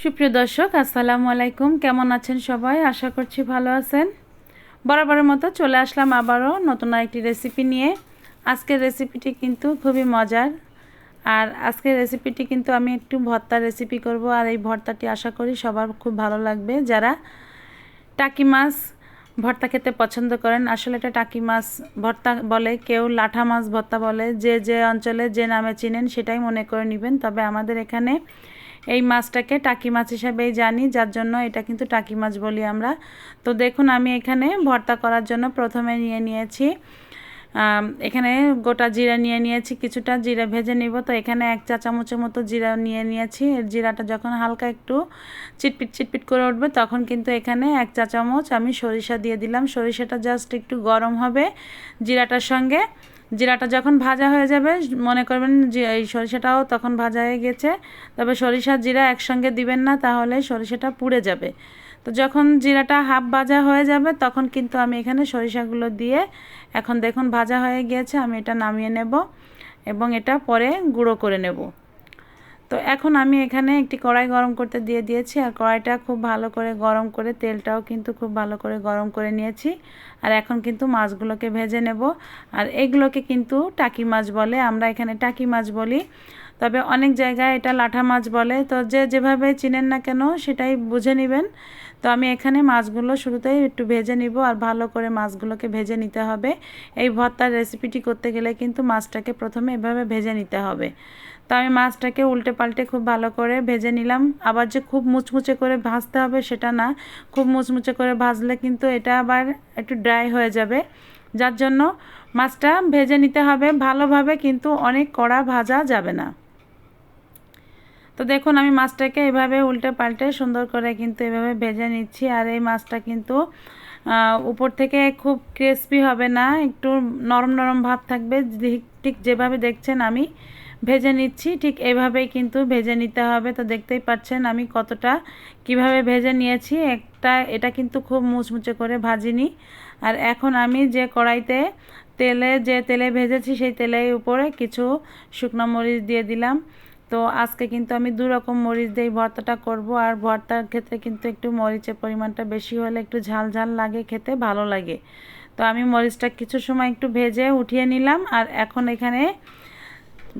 সুপ্রিয় দর্শক, আসসালামু আলাইকুম। কেমন আছেন সবাই? আশা করছি ভালো আছেন। বরাবরের মতো চলে আসলাম আবারও নতুন আরেকটি রেসিপি নিয়ে। আজকের রেসিপিটি কিন্তু খুবই মজার। আর আজকের রেসিপিটি কিন্তু আমি একটু ভর্তার রেসিপি করব। আর এই ভর্তাটি আশা করি সবার খুব ভালো লাগবে, যারা টাকি মাছ ভর্তা খেতে পছন্দ করেন। আসলে এটা টাকি মাছ ভর্তা বলে, কেউ লাঠা মাছ ভর্তা বলে, যে যে অঞ্চলে যে নামে চিনেন সেটাই মনে করে নেবেন। তবে আমাদের এখানে এই মাছটাকে টাকি মাছ হিসাবেই জানি, যার জন্য এটা কিন্তু টাকি মাছ বলি আমরা। তো দেখুন, আমি এখানে ভর্তা করার জন্য প্রথমে নিয়েছি এখানে গোটা জিরা নিয়েছি, কিছুটা জিরা ভেজে নিব। তো এখানে 1 চা চামচের মতো জিরা নিয়েছি। জিরাটা যখন হালকা একটু চিটপিট করে উঠবে, তখন কিন্তু এখানে 1 চা চামচ আমি সরিষা দিয়ে দিলাম। সরিষাটা জাস্ট একটু গরম হবে জিরাটার সঙ্গে। জিরাটা যখন ভাজা হয়ে যাবে, মনে করবেন যে এই সরিষাটাও তখন ভাজা হয়ে গেছে। তবে সরিষা জিরা একসঙ্গে দিবেন না, তাহলে সরিষাটা পুড়ে যাবে। তো যখন জিরাটা হাফ ভাজা হয়ে যাবে, তখন কিন্তু আমি এখানে সরিষাগুলো দিয়ে, এখন দেখুন ভাজা হয়ে গিয়েছে, আমি এটা নামিয়ে নেব এবং এটা পরে গুঁড়ো করে নেব। তো এখন আমি এখানে একটি কড়াই গরম করতে দিয়েছি। আর কড়াইটা খুব ভালো করে গরম করে, তেলটাও কিন্তু খুব ভালো করে গরম করে নিয়েছি। আর এখন কিন্তু মাছগুলোকে ভেজে নেব। আর এগুলোকে কিন্তু টাকি মাছ বলে, আমরা এখানে টাকি মাছ বলি। তবে অনেক জায়গায় এটা লাঠা মাছ বলে। তো যে যেভাবে চিনেন না কেন সেটাই বুঝে নেবেন। তো আমি এখানে মাছগুলো শুরুতেই একটু ভেজে নিব। আর ভালো করে মাছগুলোকে ভেজে নিতে হবে। এই ভর্তার রেসিপিটি করতে গেলে কিন্তু মাছটাকে প্রথমে এভাবে ভেজে নিতে হবে। তো আমি মাছটাকে উল্টে পাল্টে খুব ভালো করে ভেজে নিলাম। আবার যে খুব মুচমুচে করে ভাজতে হবে সেটা না, খুব মুচমুচে করে ভাজলে কিন্তু এটা আবার একটু ড্রাই হয়ে যাবে। যার জন্য মাছটা ভেজে নিতে হবে ভালোভাবে, কিন্তু অনেক কড়া ভাজা যাবে না। তো দেখুন, আমি মাছটাকে এভাবে উল্টে পাল্টে সুন্দর করে কিন্তু এভাবে ভেজে নিচ্ছি। আর এই মাছটা কিন্তু উপর থেকে খুব ক্রিস্পি হবে না, একটু নরম নরম ভাব থাকবে। ঠিক যেভাবে দেখছেন আমি ভেজে নিচ্ছি, ঠিক এভাবেই কিন্তু ভেজে নিতে হবে। তো দেখতেই পাচ্ছেন আমি কতটা কিভাবে ভেজে নিয়েছি। এটা কিন্তু খুব মুচমুচে করে ভাজিনি। আর এখন আমি যে কড়াইতে তেলে ভেজেছি, সেই তেলের উপরে কিছু শুকনো মরিচ দিয়ে দিলাম। তো আজকে কিন্তু আমি 2 রকম মরিচ দিয়ে ভর্তাটা করব। আর ভর্তার ক্ষেত্রে কিন্তু একটু মরিচের পরিমাণটা বেশি হলে একটু ঝাল ঝাল লাগে, খেতে ভালো লাগে। তো আমি মরিচটা কিছু সময় একটু ভেজে উঠিয়ে নিলাম। আর এখন এখানে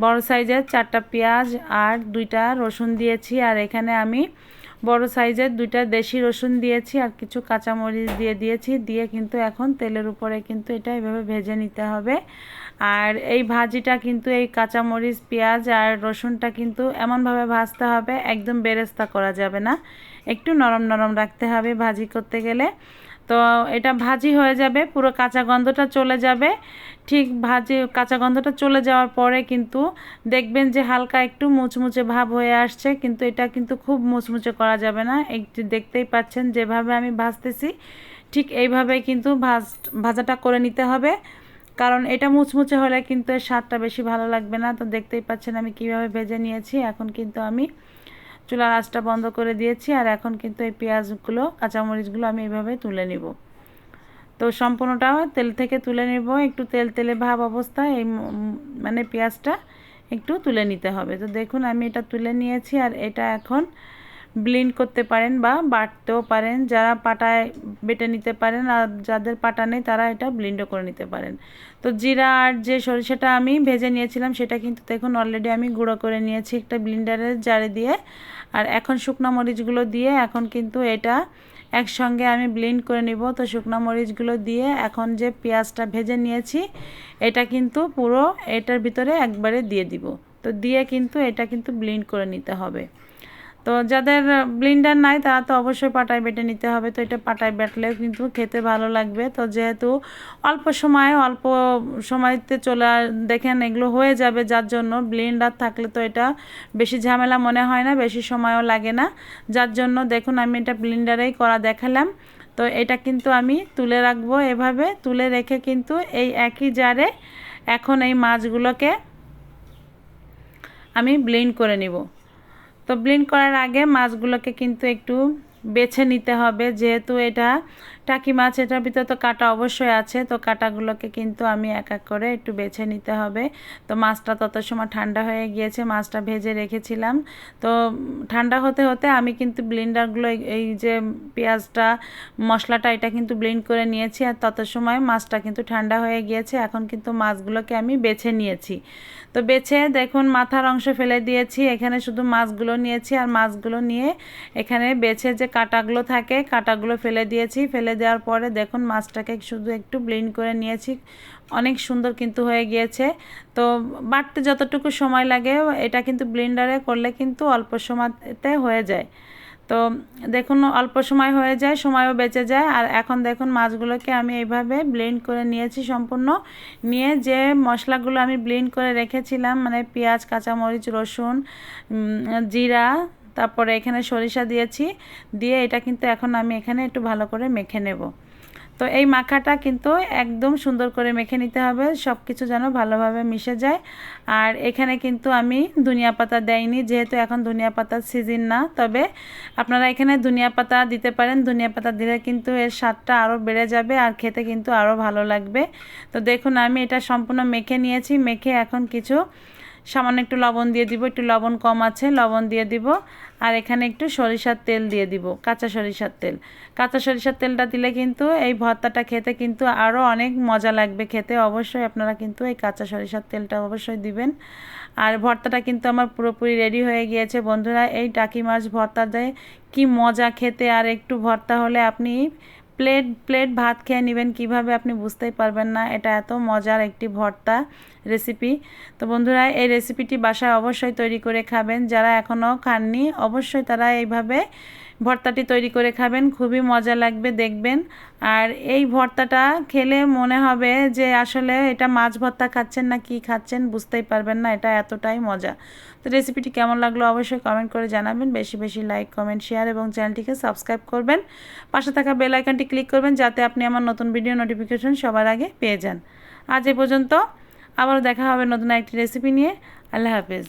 বড় সাইজের 4টা পেঁয়াজ আর 2টা রসুন দিয়েছি। আর এখানে আমি বড় সাইজের 2টা দেশি রসুন দিয়েছি আর কিছু কাঁচামরিচ দিয়েছি। দিয়ে কিন্তু এখন তেলের উপরে কিন্তু এটা এভাবে ভেজে নিতে হবে। আর এই ভাজিটা কিন্তু এই কাঁচামরিচ, পেঁয়াজ আর রসুনটা কিন্তু এমনভাবে ভাজতে হবে, একদম বেরেস্তা করা যাবে না, একটু নরম নরম রাখতে হবে ভাজি করতে গেলে। তো এটা ভাজি হয়ে যাবে, পুরো কাঁচা গন্ধটা চলে যাবে। ঠিক কাঁচা গন্ধটা চলে যাওয়ার পরে কিন্তু দেখবেন যে হালকা একটু মুচমুচে ভাব হয়ে আসছে, কিন্তু এটা কিন্তু খুব মুচমুচে করা যাবে না। একটু দেখতেই পাচ্ছেন যেভাবে আমি ভাজতেছি, ঠিক এইভাবেই কিন্তু ভাজাটা করে নিতে হবে। কারণ এটা মুচমুচে হলে কিন্তু এর স্বাদটা বেশি ভালো লাগবে না। তো দেখতেই পাচ্ছেন আমি কিভাবে ভেজে নিয়েছি। এখন কিন্তু আমি চুলার আঁচটা বন্ধ করে দিয়েছি। আর এখন কিন্তু এই পেঁয়াজগুলো, কাঁচামরিচগুলো আমি এভাবে তুলে নিব। তো সম্পূর্ণটা তেল থেকে তুলে নেব, একটু তেলে ভাব অবস্থায় এই মানে পেঁয়াজটা একটু তুলে নিতে হবে। তো দেখুন আমি এটা তুলে নিয়েছি। আর এটা এখন ব্লেন্ড করতে পারেন বা বাটতেও পারেন, যারা পাটায় বেটে নিতে পারেন। আর যাদের পাটা নেই তারা এটা ব্লেন্ডও করে নিতে পারেন। তো জিরা আর যে সরিষাটা আমি ভেজে নিয়েছিলাম সেটা কিন্তু দেখুন অলরেডি আমি গুঁড়ো করে নিয়েছি একটা ব্লেন্ডারের জারে দিয়ে। আর এখন শুকনো মরিচগুলো দিয়ে এখন কিন্তু এটা একসঙ্গে আমি ব্লেন্ড করে নিব। তো শুকনো মরিচগুলো দিয়ে এখন যে পেঁয়াজটা ভেজে নিয়েছি এটা কিন্তু পুরো এটার ভিতরে একবারে দিয়ে দিব। তো দিয়ে কিন্তু এটা কিন্তু ব্লেন্ড করে নিতে হবে। তো যাদের ব্লেন্ডার নাই তারা তো অবশ্যই পাটায় বেটে নিতে হবে। তো এটা পাটায় বাটলেও কিন্তু খেতে ভালো লাগবে। তো যেহেতু অল্প সময়তে দেখেন এগুলো হয়ে যাবে, যার জন্য ব্লেন্ডার থাকলে তো এটা বেশি ঝামেলা মনে হয় না, বেশি সময়ও লাগে না। যার জন্য দেখুন আমি এটা ব্লেন্ডারেই করা দেখালাম। তো এটা কিন্তু আমি তুলে রাখবো। এভাবে তুলে রেখে কিন্তু এই একই জারে এখন এই মাছগুলোকে আমি ব্লেন্ড করে নিব। তো ব্লেন্ড করার আগে মাছগুলোকে কিন্তু একটু বেছে নিতে হবে, যেহেতু এটা টাকি মাছ, এটার ভিতরে তো কাঁটা অবশ্যই আছে, তো কাঁটাগুলোকে কিন্তু আমি এক এক করে একটু বেছে নিতে হবে। তো মাছটা তত সময় ঠান্ডা হয়ে গিয়েছে, মাছটা ভেজে রেখেছিলাম। তো ঠান্ডা হতে হতে আমি কিন্তু ব্লেন্ডারগুলো এই যে পেঁয়াজটা মশলাটা এটা কিন্তু ব্লেন্ড করে নিয়েছি, আর তত সময় মাছটা কিন্তু ঠান্ডা হয়ে গিয়েছে। এখন কিন্তু মাছগুলোকে আমি বেছে নিয়েছি। তো বেছে দেখুন মাথার অংশ ফেলে দিয়েছি, এখানে শুধু মাছগুলো নিয়েছি, আর মাছগুলো নিয়ে এখানে বেছে যে কাঁটাগুলো থাকে কাঁটাগুলো ফেলে দিয়েছি। ফেলে দেওয়ার পরে দেখুন মাছটাকে শুধু একটু ব্লেন্ড করে নিয়েছি, অনেক সুন্দর কিন্তু হয়ে গিয়েছে। তো বাটতে যতটুকু সময় লাগে এটা কিন্তু ব্লেন্ডারে করলে কিন্তু অল্প সময়তে হয়ে যায়। তো দেখুন অল্প সময় হয়ে যায়, সময়ও বেঁচে যায়। আর এখন দেখুন মাছগুলোকে আমি এইভাবে ব্লেন্ড করে নিয়েছি সম্পূর্ণ, নিয়ে যে মশলাগুলো আমি ব্লেন্ড করে রেখেছিলাম মানে পেঁয়াজ, কাঁচামরিচ, রসুন, জিরা, তারপরে এখানে সরিষা দিয়েছি, দিয়ে এটা কিন্তু এখন আমি এখানে একটু ভালো করে মেখে নেব। তো এই মাখাটা কিন্তু একদম সুন্দর করে মেখে নিতে হবে, সব কিছু যেন ভালোভাবে মিশে যায়। আর এখানে কিন্তু আমি ধনিয়া পাতা দেইনি, যেহেতু এখন ধনিয়া পাতার সিজন না। তবে আপনারা এখানে ধনিয়া পাতা দিতে পারেন, ধনিয়া পাতা দিলে কিন্তু এর স্বাদটা আরও বেড়ে যাবে আর খেতে কিন্তু আরও ভালো লাগবে। তো দেখুন আমি এটা সম্পূর্ণ মেখে নিয়েছি, মেখে এখন কিছু সামান্য একটু লবণ দিয়ে দিব, একটু লবণ কম আছে লবণ দিয়ে দিব। আর এখানে একটু সরিষার তেল দিয়ে দিব, কাঁচা সরিষার তেল। কাঁচা সরিষার তেলটা দিলে কিন্তু এই ভর্তাটা খেতে কিন্তু আরও অনেক মজা লাগবে খেতে। অবশ্যই আপনারা কিন্তু এই কাঁচা সরিষার তেলটা অবশ্যই দিবেন। আর ভর্তাটা কিন্তু আমার পুরোপুরি রেডি হয়ে গিয়েছে বন্ধুরা। এই টাকি মাছ ভর্তা দেয় কি মজা খেতে, আর একটু ভর্তা হলে আপনি প্লেট প্লেট ভাত খেয়ে নেবেন, কিভাবে আপনি বুঝতেই পারবেন না। এটা এত মজার একটি ভর্তা রেসিপি। তো বন্ধুরা এই রেসিপিটি বাসায় অবশ্যই তৈরি করে খাবেন, যারা এখনও খাননি অবশ্যই তারা এইভাবে ভর্তাটি তৈরি করে খাবেন, খুবই মজা লাগবে দেখবেন। আর এই ভর্তাটা খেলে মনে হবে যে আসলে এটা মাছ ভর্তা খাচ্ছেন না কি খাচ্ছেন বুঝতেই পারবেন না, এটা এতটাই মজা। তো রেসিপিটি কেমন লাগলো অবশ্যই কমেন্ট করে জানাবেন, বেশি বেশি লাইক, কমেন্ট, শেয়ার এবং চ্যানেলটিকে সাবস্ক্রাইব করবেন। পাশে থাকা বেল আইকনটি ক্লিক করবেন যাতে আপনি আমার নতুন ভিডিও নোটিফিকেশন সবার আগে পেয়ে যান। আজ এ পর্যন্ত, আবারও দেখা হবে নতুন একটি রেসিপি নিয়ে। আল্লাহ হাফেজ।